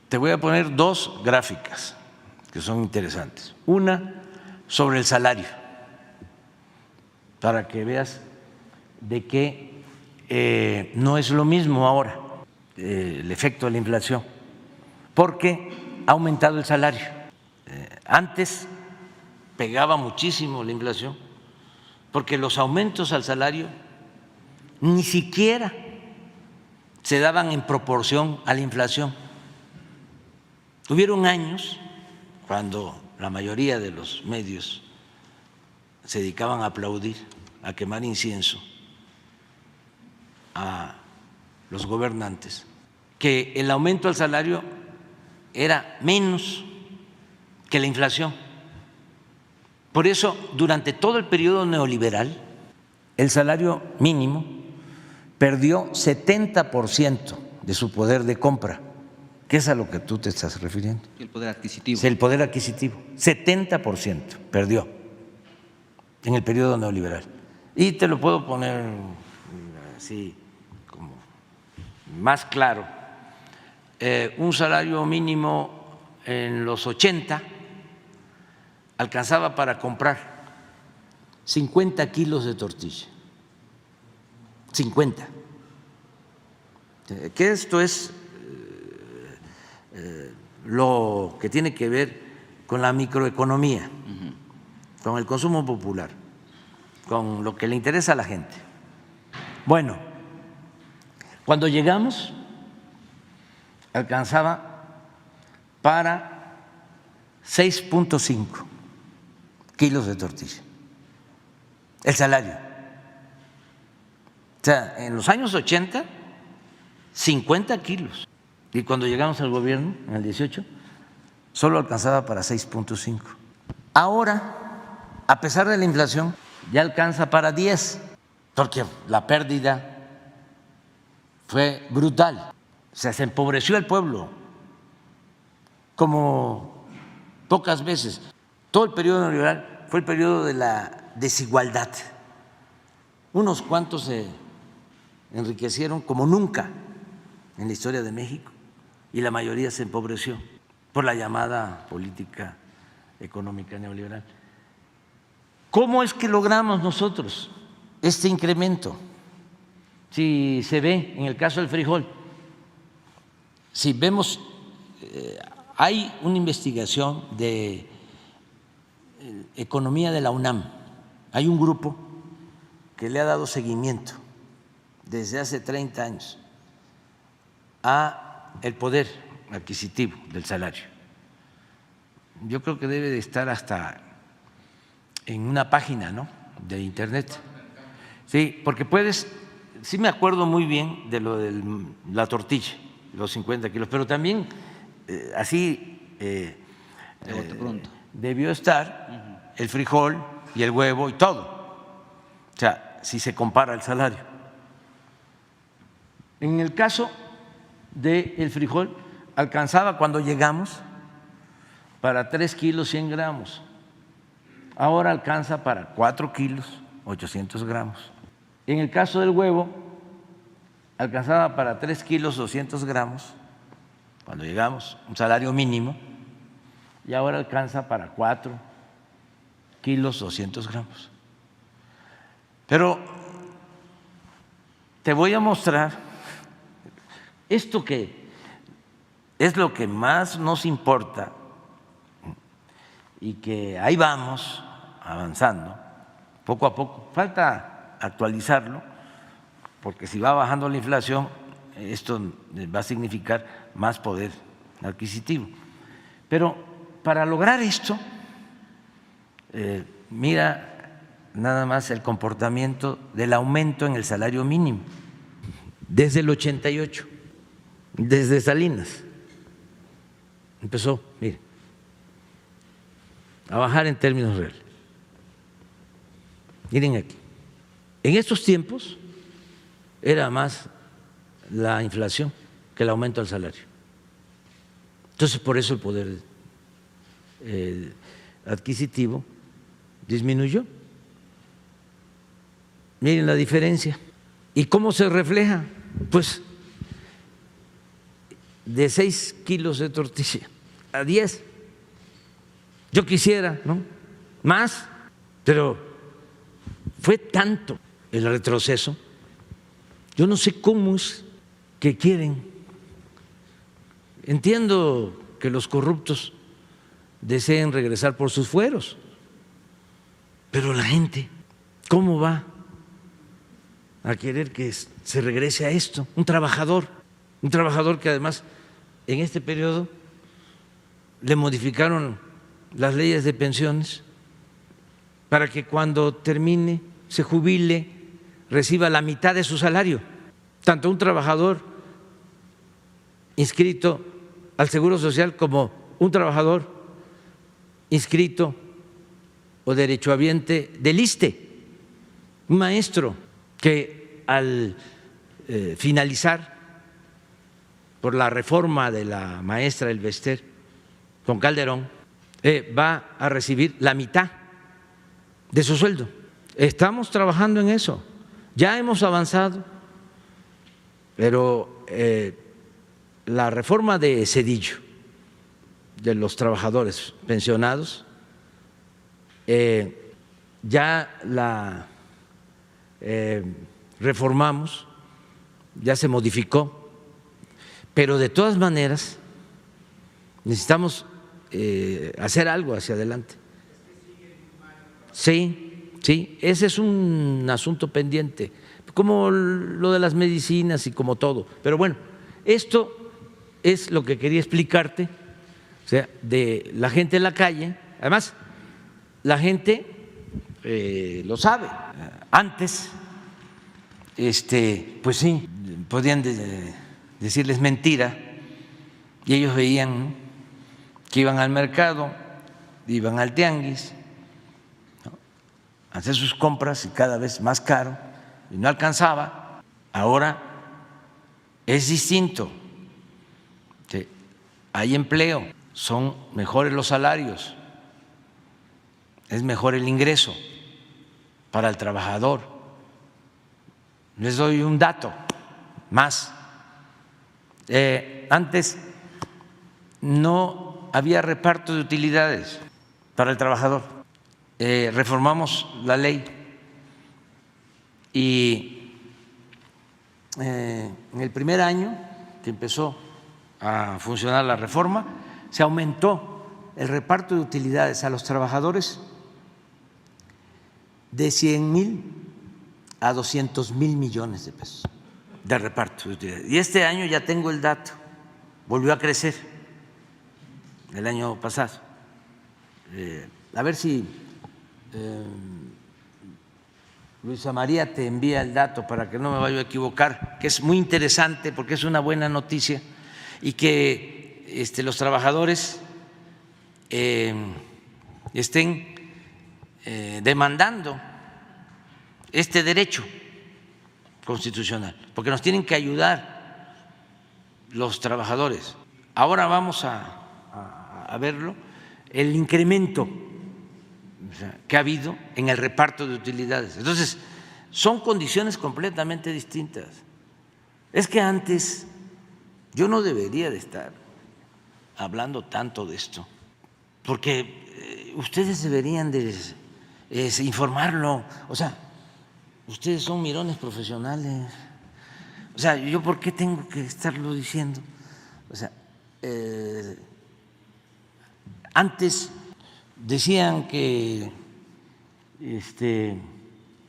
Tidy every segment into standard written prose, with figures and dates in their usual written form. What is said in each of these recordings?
Te voy a poner dos gráficas que son interesantes. Una sobre el salario, para que veas de que no es lo mismo ahora el efecto de la inflación, porque ha aumentado el salario. Antes pegaba muchísimo la inflación, porque los aumentos al salario ni siquiera se daban en proporción a la inflación. Hubieron años cuando la mayoría de los medios se dedicaban a aplaudir, a quemar incienso a los gobernantes, que el aumento al salario era menos que la inflación. Por eso, durante todo el periodo neoliberal, el salario mínimo perdió 70% de su poder de compra, que es a lo que tú te estás refiriendo. El poder adquisitivo. El poder adquisitivo, 70% perdió en el periodo neoliberal. Y te lo puedo poner así como más claro. Un salario mínimo en los 80 alcanzaba para comprar 50 kilos de tortilla. 50. Que esto es lo que tiene que ver con la microeconomía, con el consumo popular, con lo que le interesa a la gente. Bueno, cuando llegamos alcanzaba para 6.5 kilos de tortilla el salario. O sea, en los años 80, 50 kilos. Y cuando llegamos al gobierno, en el 18, solo alcanzaba para 6.5. Ahora, a pesar de la inflación, ya alcanza para 10, porque la pérdida fue brutal. O sea, se empobreció el pueblo como pocas veces. Todo el periodo neoliberal fue el periodo de la desigualdad. Unos cuantos se enriquecieron como nunca en la historia de México y la mayoría se empobreció por la llamada política económica neoliberal. ¿Cómo es que logramos nosotros este incremento? Si se ve en el caso del frijol, si vemos, hay una investigación de economía de la UNAM, hay un grupo que le ha dado seguimiento desde hace 30 años a el poder adquisitivo del salario. Yo creo que debe de estar hasta en una página, ¿no?, de internet. Sí, porque puedes, sí me acuerdo muy bien de lo de la tortilla, los 50 kilos, pero también así debió estar el frijol y el huevo y todo. O sea, si se compara el salario. En el caso del frijol, alcanzaba cuando llegamos para 3 kilos 100 gramos. Ahora alcanza para 4 kilos 800 gramos. En el caso del huevo, alcanzaba para 3 kilos 200 gramos cuando llegamos, un salario mínimo, y ahora alcanza para 4 kilos 200 gramos. Pero te voy a mostrar esto que es lo que más nos importa y que ahí vamos avanzando poco a poco. Falta actualizarlo porque si va bajando la inflación, esto va a significar más poder adquisitivo. Pero para lograr esto, mira nada más el comportamiento del aumento en el salario mínimo desde el 88, desde Salinas empezó, mire, a bajar en términos reales. Miren aquí, en estos tiempos era más la inflación que el aumento del salario. Entonces, por eso el poder adquisitivo disminuyó. Miren la diferencia. ¿Y cómo se refleja? Pues de 6 kilos de tortilla a 10. Yo quisiera, ¿no?, más, pero fue tanto el retroceso. Yo no sé cómo es que quieren. Entiendo que los corruptos deseen regresar por sus fueros, pero la gente, ¿cómo va a querer que se regrese a esto? Un trabajador que además en este periodo le modificaron las leyes de pensiones para que cuando termine, se jubile, reciba la mitad de su salario, tanto un trabajador inscrito al Seguro Social como un trabajador inscrito o derechohabiente del ISSSTE, un maestro que al finalizar por la reforma de la maestra Elvester con Calderón va a recibir la mitad de su sueldo. Estamos trabajando en eso, ya hemos avanzado, pero la reforma de Zedillo, de los trabajadores pensionados, ya la reformamos, ya se modificó, pero de todas maneras necesitamos hacer algo hacia adelante. Sí, sí, ese es un asunto pendiente, como lo de las medicinas y como todo. Pero bueno, esto es lo que quería explicarte, o sea, de la gente en la calle. Además, la gente lo sabe. Antes, pues sí, podían decirles mentira y ellos veían que iban al mercado, iban al tianguis, ¿no?, a hacer sus compras y cada vez más caro y no alcanzaba. Ahora es distinto, ¿sí? Hay empleo, son mejores los salarios, es mejor el ingreso para el trabajador. Les doy un dato más. Antes no había reparto de utilidades para el trabajador. Reformamos la ley y en el primer año que empezó a funcionar la reforma se aumentó el reparto de utilidades a los trabajadores de 100,000 a 200,000 millones de pesos de reparto de utilidades. Y este año ya tengo el dato, volvió a crecer el año pasado. A ver si Luisa María te envía el dato para que no me vaya a equivocar, que es muy interesante porque es una buena noticia y que los trabajadores estén demandando este derecho constitucional, porque nos tienen que ayudar los trabajadores. Ahora vamos a verlo, el incremento que ha habido en el reparto de utilidades. Entonces, son condiciones completamente distintas. Es que antes yo no debería de estar hablando tanto de esto, porque ustedes deberían de informarlo. O sea, ustedes son mirones profesionales. O sea, ¿yo por qué tengo que estarlo diciendo? O sea, antes decían que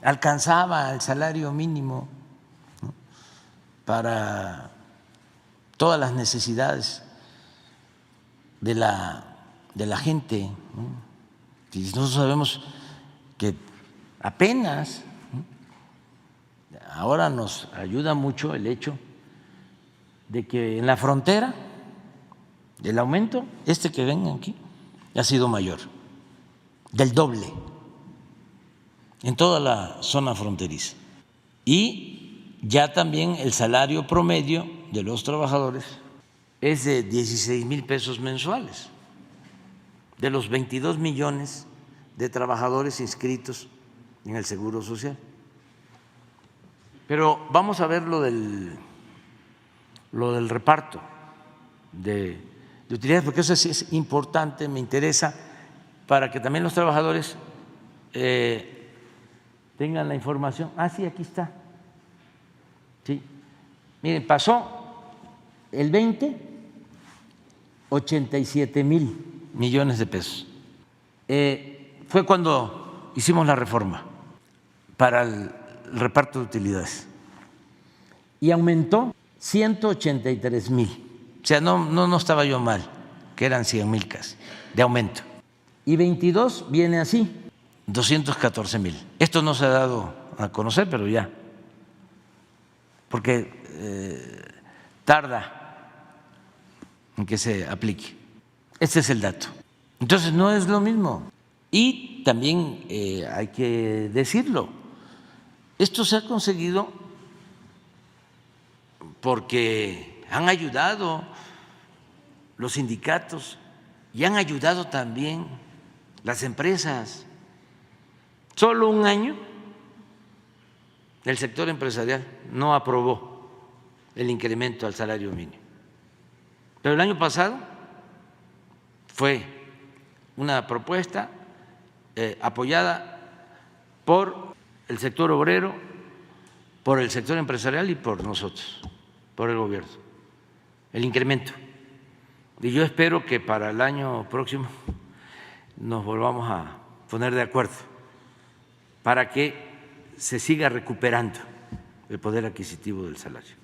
alcanzaba el salario mínimo, ¿no?, para todas las necesidades de la gente, ¿no? Y nosotros sabemos que apenas, ¿no?, ahora nos ayuda mucho el hecho de que en la frontera el aumento, que ven aquí, ha sido mayor, del doble en toda la zona fronteriza. Y ya también el salario promedio de los trabajadores es de 16,000 pesos mensuales, de los 22 millones de trabajadores inscritos en el Seguro Social. Pero vamos a ver lo del reparto de utilidades, porque eso sí es importante, me interesa, para que también los trabajadores tengan la información. Ah, sí, aquí está. Sí. Miren, pasó el 20, 87,000 millones de pesos. Fue cuando hicimos la reforma para el reparto de utilidades y aumentó 183,000. O sea, no estaba yo mal, que eran 100,000 casi de aumento. Y 22 viene así, 214,000. Esto no se ha dado a conocer, pero ya, porque tarda en que se aplique. Este es el dato. Entonces no es lo mismo. Y también hay que decirlo, esto se ha conseguido porque han ayudado los sindicatos y han ayudado también las empresas. Solo un año el sector empresarial no aprobó el incremento al salario mínimo, pero el año pasado fue una propuesta apoyada por el sector obrero, por el sector empresarial y por nosotros, por el gobierno, el incremento. Y yo espero que para el año próximo nos volvamos a poner de acuerdo para que se siga recuperando el poder adquisitivo del salario.